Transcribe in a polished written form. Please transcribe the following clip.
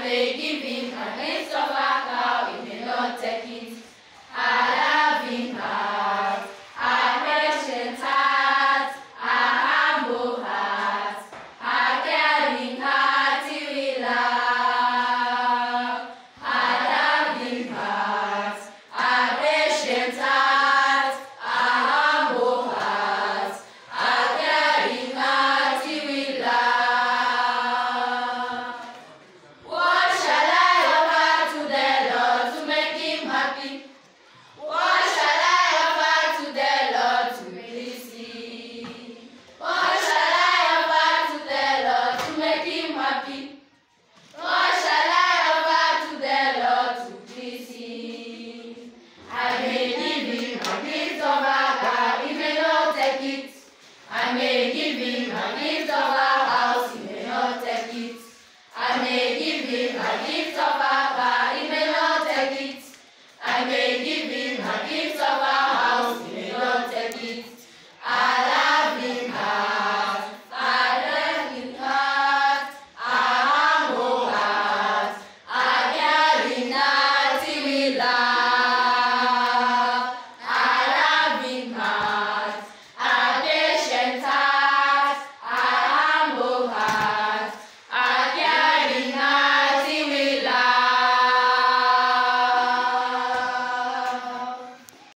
may give him a gift of a cow, he may not take it. A loving heart, a patient heart, a humble heart, a caring heart he will love. A loving heart, a patient heart, a humble heart, a caring heart he will love. What shall I offer to the Lord to make him happy? What shall I offer to the Lord to please him? What shall I offer to the Lord to make him happy? What shall I offer to the Lord to please him? I may give him a gift of a car, he may not take it. I may give him a gift of a house, he may not take it. I may give him a gift of a car, he may not take it. I may